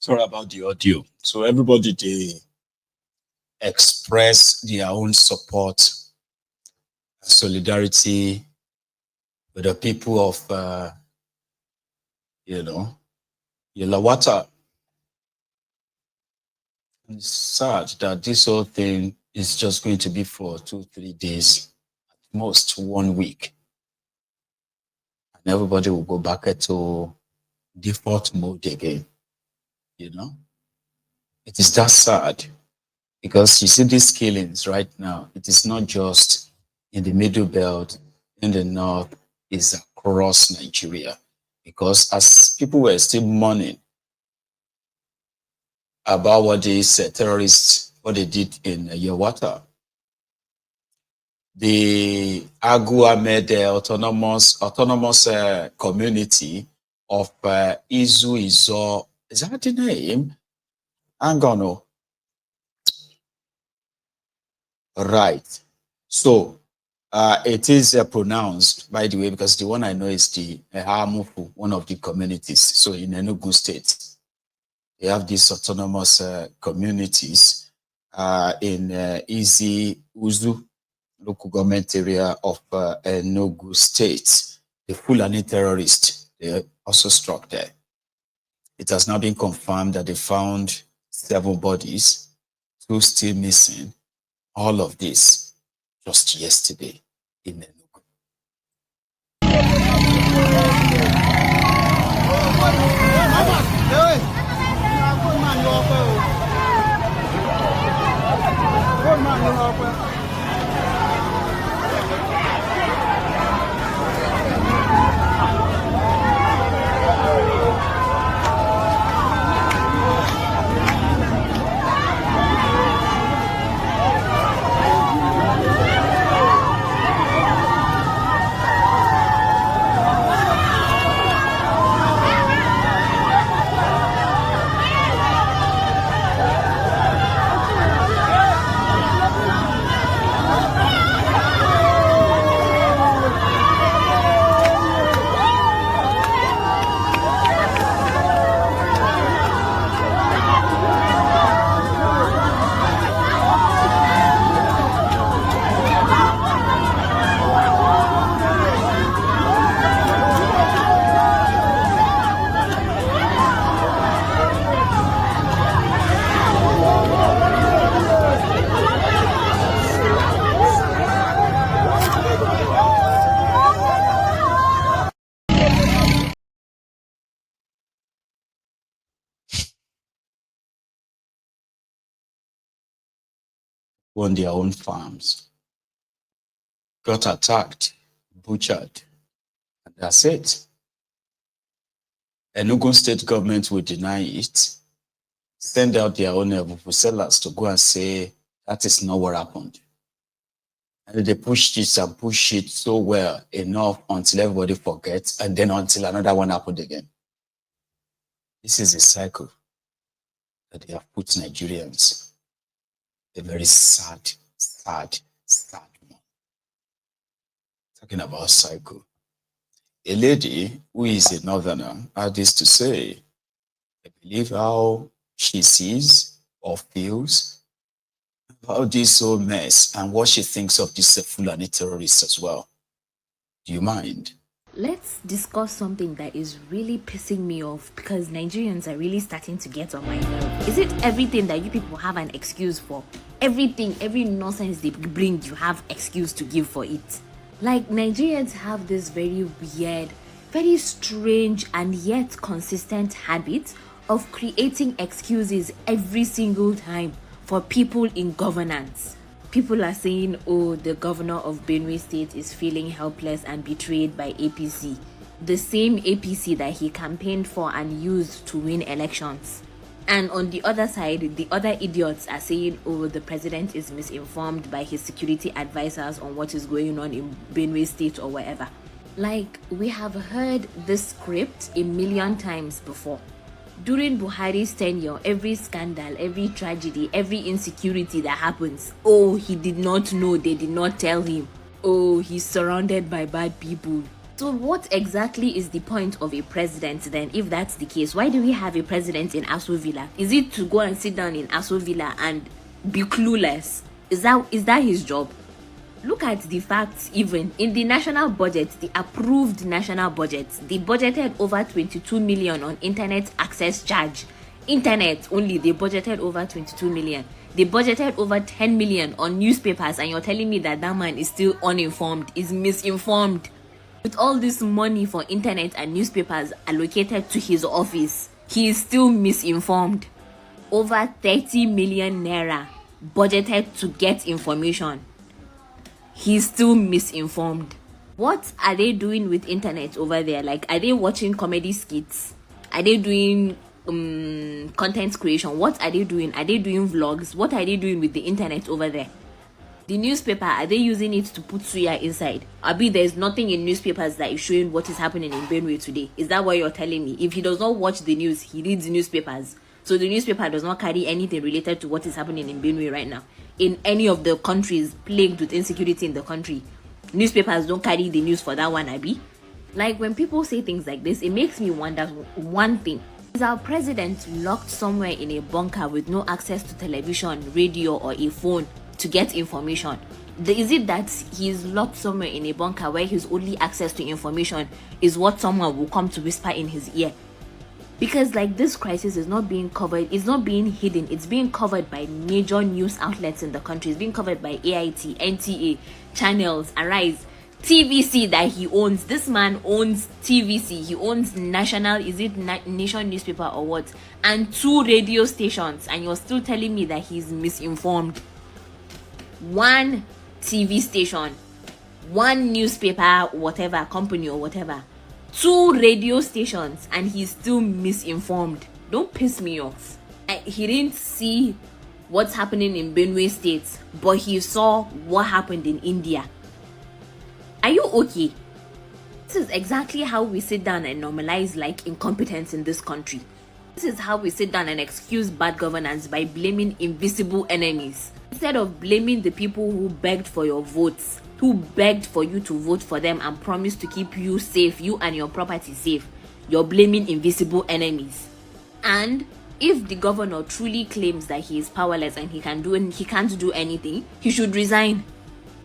Sorry about the audio. So everybody they express their own support, solidarity with the people of you know, Yelawata. It's sad that this whole thing is just going to be for 2-3 days, at most 1 week. And everybody will go back to default mode again. It is that sad because you see these killings right now, it is not just in the middle belt, in the north, it's across Nigeria. Because as people were still mourning about what these terrorists, what they did in Yawata, the Agu Ahmed autonomous community of Izu Izo, is that the name? Angano. Right. So it is pronounced, by the way, because the one I know is the Hamufu, one of the communities. So in Enugu State, they have these autonomous communities in Izi Uzu, local government area of Enugu State. The Fulani terrorists, they also struck there. It has now been confirmed that they found 7 bodies, 2 still missing. All of this just yesterday in Enugu. On their own farms, got attacked, butchered, and that's it. Enugu state government will deny it, send out their own sellers to go and say that is not what happened. And they pushed it and push it so well enough until everybody forgets, and then until another one happened again. This is a cycle that they have put Nigerians. A very sad one. Talking about cycle. A lady who is a northerner had this to say. I believe how she sees or feels about this whole mess and what she thinks of these Fulani terrorists as well. Do you mind? Let's discuss something that is really pissing me off because Nigerians are really starting to get on my nerve. Is it everything that you people have an excuse for? Everything, every nonsense they bring, you have excuse to give for it. Like, Nigerians have this very weird, very strange and yet consistent habit of creating excuses every single time for people in governance. People are saying, oh, the governor of Benue State is feeling helpless and betrayed by APC. The same APC that he campaigned for and used to win elections. And on the other side, the other idiots are saying, oh, the president is misinformed by his security advisors on what is going on in Benue State or wherever. Like, we have heard this script a million times before. During Buhari's tenure, every scandal, every tragedy, every insecurity that happens, oh, he did not know, they did not tell him. Oh, he's surrounded by bad people. So what exactly is the point of a president then, if that's the case? Why do we have a president in Aso Villa? Is it to go and sit down in Aso Villa and be clueless? Is that his job? Look at the facts. Even in the national budget, the approved national budget, they budgeted over 22 million on internet access charge. Internet only, they budgeted over 22 million. They budgeted over 10 million on newspapers, and you're telling me that man is still uninformed, is misinformed. With all this money for internet and newspapers allocated to his office, he is still misinformed. Over 30 million naira budgeted to get information. He's still misinformed. What are they doing with internet over there? Like, are they watching comedy skits? Are they doing content creation? What are they doing? Are they doing vlogs? What are they doing with the internet over there? The newspaper, are they using it to put suya inside? Abi, there's nothing in newspapers that is showing what is happening in Benue today. Is that what you're telling me? If he does not watch the news, he reads newspapers. So the newspaper does not carry anything related to what is happening in Benue right now. In any of the countries plagued with insecurity in the country, newspapers don't carry the news for that one, Abi. Like, when people say things like this, it makes me wonder one thing. Is our president locked somewhere in a bunker with no access to television, radio, or a phone to get information? Is it that he's locked somewhere in a bunker where his only access to information is what someone will come to whisper in his ear? Because, like, this crisis is not being covered, it's not being hidden, it's being covered by major news outlets in the country. It's being covered by AIT, NTA, Channels, Arise, TVC that he owns. This man owns TVC, he owns National, is it Nation newspaper or what? And 2 radio stations, and you're still telling me that he's misinformed. 1 TV station, 1 newspaper, whatever, company or whatever, 2 radio stations, and he's still misinformed. Don't piss me off. He didn't see what's happening in Benue State, but he saw what happened in India. Are you okay? This is exactly how we sit down and normalize, like, incompetence in this country. This is how we sit down and excuse bad governance by blaming invisible enemies. Instead of blaming the people who begged for your votes, who begged for you to vote for them and promised to keep you safe, you and your property safe, you're blaming invisible enemies. And if the governor truly claims that he is powerless and he can't do anything, he should resign.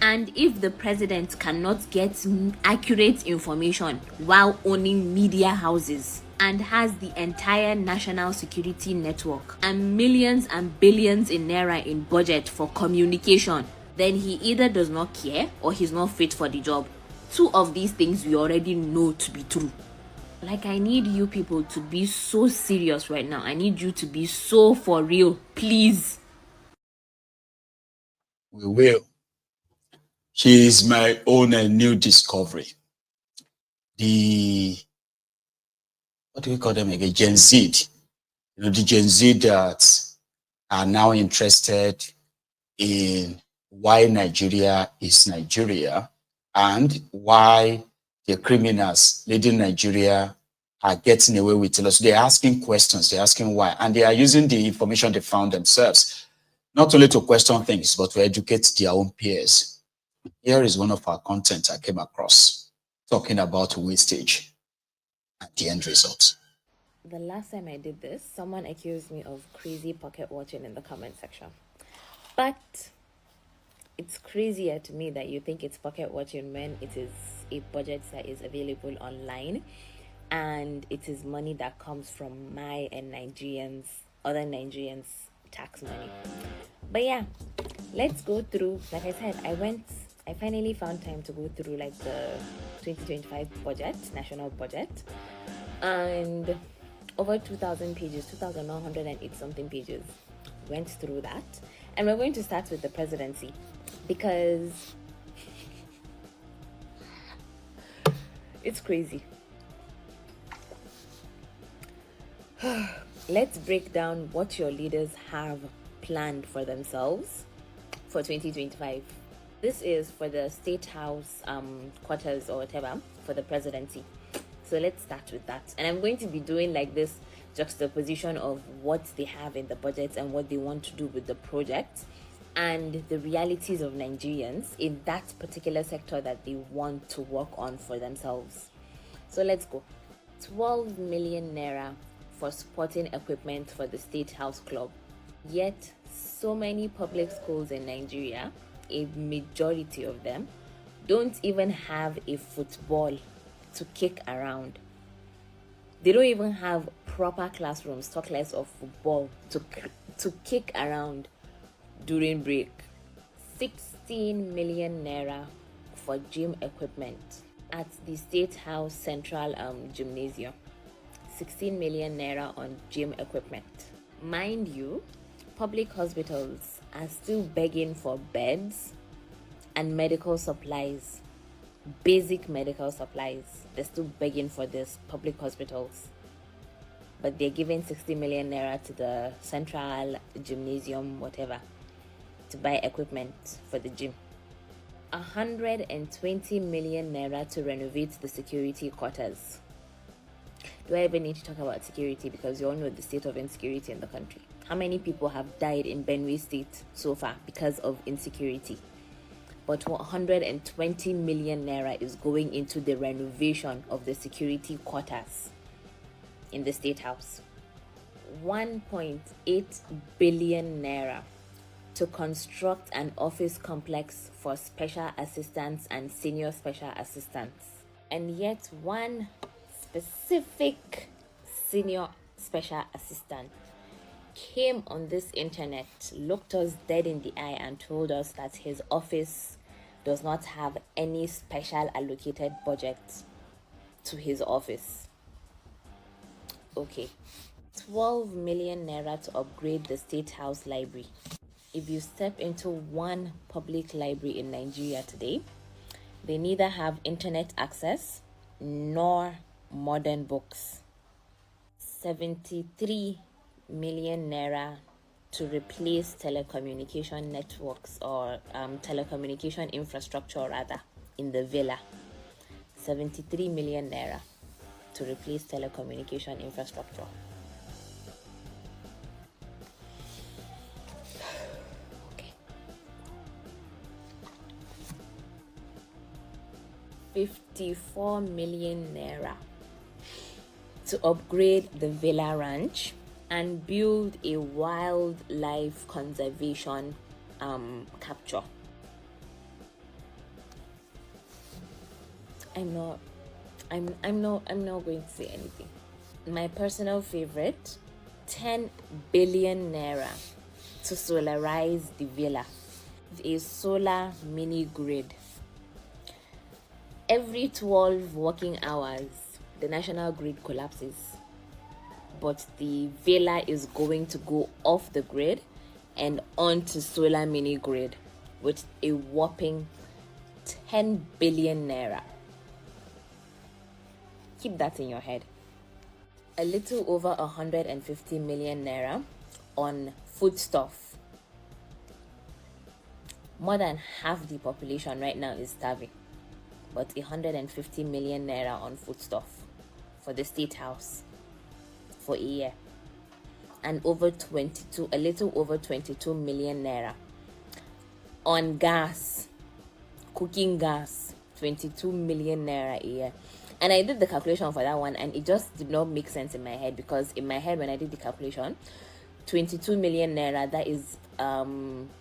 And if the president cannot get accurate information while owning media houses and has the entire national security network and millions and billions in naira in budget for communication, then he either does not care or he's not fit for the job. 2 of these things we already know to be true. Like, I need you people to be so serious right now. I need you to be so for real, please. We will. She is my own new discovery. What do we call them again? Gen Z. The Gen Z that are now interested in why Nigeria is Nigeria and why the criminals leading Nigeria are getting away with it. So they're asking questions, they're asking why, and they are using the information they found themselves, not only to question things, but to educate their own peers. Here is one of our content I came across, talking about wastage and the end result. The last time I did this, someone accused me of crazy pocket watching in the comment section. But it's crazier to me that you think it's pocket watching when it is a budget that is available online, and it is money that comes from my and other Nigerians' tax money. But yeah, let's go through. Like I said, I finally found time to go through, like, the 2025 budget, national budget, and over 2,000 pages, 2,908 something pages. Went through that, and we're going to start with the presidency because it's crazy. Let's break down what your leaders have planned for themselves for 2025. This is for the state house quarters or whatever for the presidency. So let's start with that. And I'm going to be doing, like, this juxtaposition of what they have in the budget and what they want to do with the project. and the realities of Nigerians in that particular sector that they want to work on for themselves. So let's go. 12 million naira for sporting equipment for the State House Club. Yet, so many public schools in Nigeria, a majority of them, don't even have a football to kick around. They don't even have proper classrooms, talk less of football, to kick around during break. 16 million naira for gym equipment at the State House Central Gymnasium. 16 million naira on gym equipment. Mind you, public hospitals are still begging for beds and medical supplies, basic medical supplies. They're still begging for this, public hospitals. But they're giving 60 million naira to the Central Gymnasium, whatever, to buy equipment for the gym. 120 million naira to renovate the security quarters. Do I even need to talk about security? Because you all know the state of insecurity in the country. How many people have died in Benue State so far because of insecurity? But 120 million naira is going into the renovation of the security quarters in the State House. 1.8 billion naira to construct an office complex for special assistants and senior special assistants. And yet one specific senior special assistant came on this internet, looked us dead in the eye and told us that his office does not have any special allocated budget to his office. Okay, 12 million naira to upgrade the State House Library. If you step into one public library in Nigeria today, they neither have internet access nor modern books. 73 million naira to replace telecommunication networks or telecommunication infrastructure rather in the villa. 73 million naira to replace telecommunication infrastructure. 54 million naira to upgrade the Villa Ranch and build a wildlife conservation capture. I'm not going to say anything. My personal favorite, 10 billion naira to solarize the villa. A solar mini grid. Every 12 working hours, the national grid collapses. But the villa is going to go off the grid and onto solar mini grid with a whopping 10 billion naira. Keep that in your head. A little over 150 million naira on foodstuff. More than half the population right now is starving. But 150 million naira on foodstuff for the State House for a year. And a little over 22 million naira on gas, cooking gas, 22 million naira a year. And I did the calculation for that one and it just did not make sense in my head, because in my head when I did the calculation, 22 million naira, that is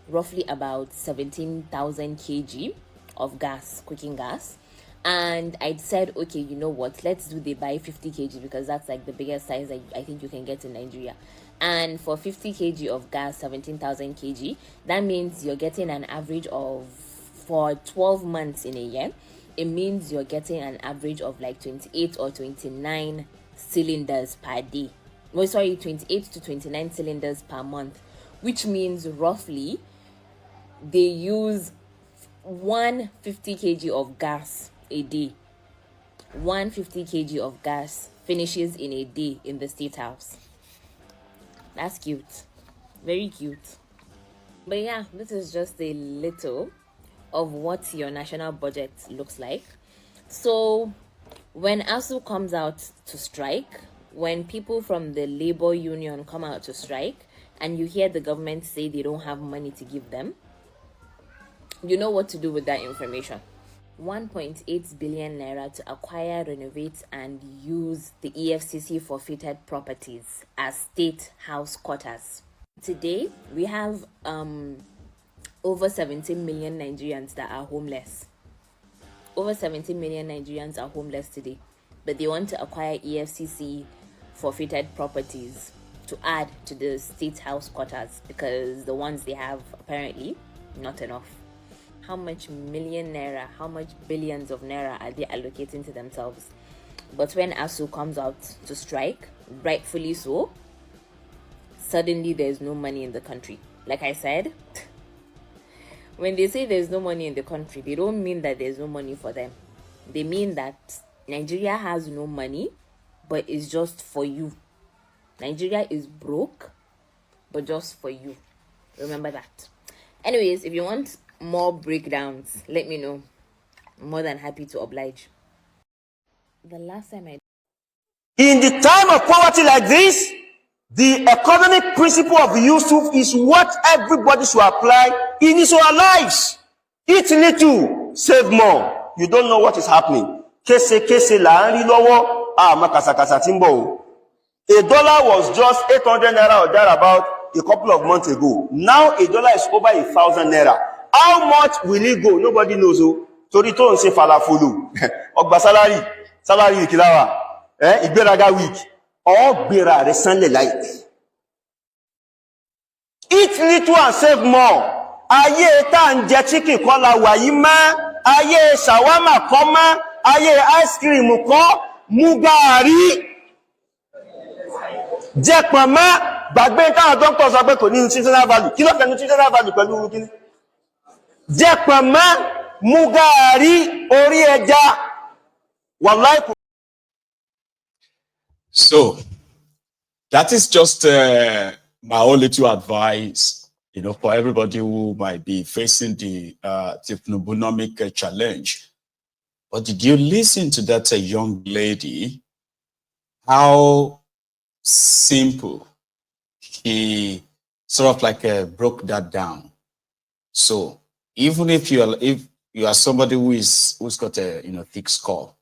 roughly about 17,000 kg of gas, cooking gas. And I said, okay, you know what, let's do the buy 50 kg because that's like the biggest size that I think you can get in Nigeria. And for 50 kg of gas, 17,000 kg, that means you're getting an average of, for 12 months in a year, it means you're getting an average of like 28 or 29 cylinders per day. 28 to 29 cylinders per month, which means roughly they use 150 kg of gas a day. 150 kg of gas finishes in a day in the State House. That's cute. Very cute. But yeah, this is just a little of what your national budget looks like. So when ASU comes out to strike, when people from the labor union come out to strike, and you hear the government say they don't have money to give them, you know what to do with that information. 1.8 billion naira to acquire, renovate, and use the EFCC forfeited properties as state house quarters. Today, we have over 17 million Nigerians that are homeless. Over 17 million Nigerians are homeless today, but they want to acquire EFCC forfeited properties to add to the state house quarters because the ones they have apparently not enough. How much million naira, how much billions of naira are they allocating to themselves? But when ASU comes out to strike, rightfully so, suddenly there's no money in the country. Like I said, when they say there's no money in the country, they don't mean that there's no money for them. They mean that Nigeria has no money, but it's just for you. Nigeria is broke, but just for you. Remember that. Anyways, if you want more breakdowns, let me know. I'm more than happy to oblige. The last time In the time of poverty like this, the economic principle of Yusuf is what everybody should apply in his own lives. Eat little, save more. You don't know what is happening. Kése là ń rí lọ́wọ́, àmọ́ kàsàkàsà tí ń bọ̀ o. A dollar was just 800 naira or thereabout a couple of months ago. Now a dollar is over 1,000 naira. How much will it go? Nobody knows. Torí tó ń ṣe falafolo. Ọgbà salary ìkìláwà. Ìgbéraga week. Ọ̀gbéra rẹ̀ sánlẹ̀ láìpẹ́. Eat little and save more. Ayé tá ń jẹ chicken kọ́ la wà yìí mọ́. Ayé shawarma kọ́ mọ́. Ayé ice cream kọ́. Mú gààrí. Jẹ́ pọ̀nmọ́. Gbàgbé táwọn doctors sọ pé kò ní nutritional value. Kí ló fẹ́ nutritional value pẹ̀lú kíní? Jẹ́ pọ̀nmọ́. Mú gààrí. Orí ẹja. Wàláì. So that is just my own little advice, for everybody who might be facing the technobonomic challenge. But did you listen to that young lady? How simple he sort of like broke that down. So even if you are somebody who's got a thick skull,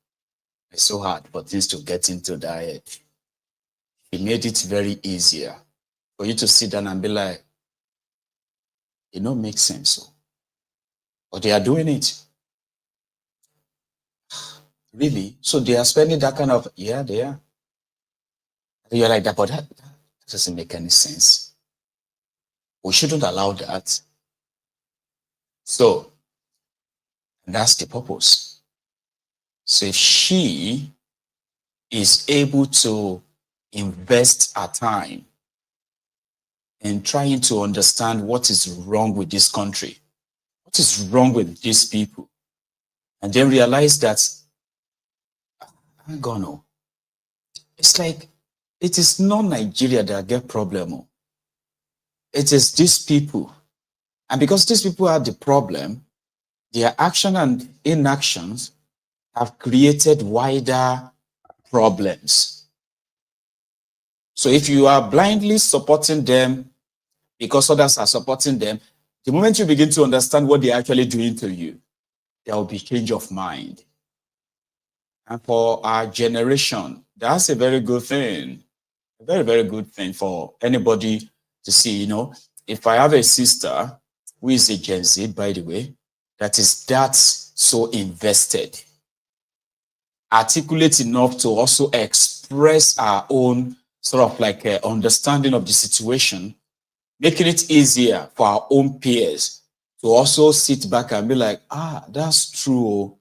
it's so hard for things to get into that head. He made it very easier for you to sit down and be like, makes sense. But they are doing it. Really? So they are spending that kind of, yeah, they are. You're like that, but that doesn't make any sense. We shouldn't allow that. So that's the purpose. So if she is able to invest her time in trying to understand what is wrong with this country, what is wrong with these people, and then realize that, hang on, it's like, it is not Nigeria that get problem. It is these people. And because these people are the problem, their action and inactions have created wider problems. So if you are blindly supporting them because others are supporting them, the moment you begin to understand what they're actually doing to you, there will be change of mind. And for our generation, that's a very good thing. A very, very good thing for anybody to see, If I have a sister who is a Gen Z, by the way, that is so invested, articulate enough to also express our own sort of like understanding of the situation, making it easier for our own peers to also sit back and be like, that's true.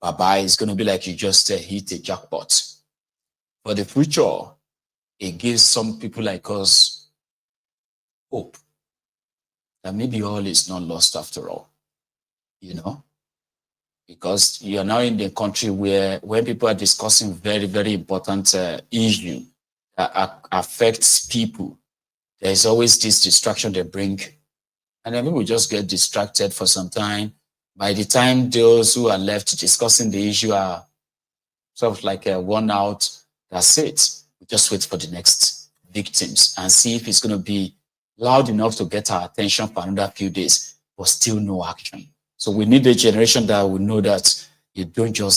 Bye-bye. It's going to be like you just hit a jackpot. For the future, it gives some people like us hope that maybe all is not lost after all, because you're now in the country where when people are discussing very, very important issue that affects people, there's always this distraction they bring. And then people just get distracted for some time. By the time those who are left discussing the issue are sort of like worn out, that's it. We just wait for the next victims and see if it's going to be loud enough to get our attention for another few days, but still no action. So we need a generation that will know that you don't just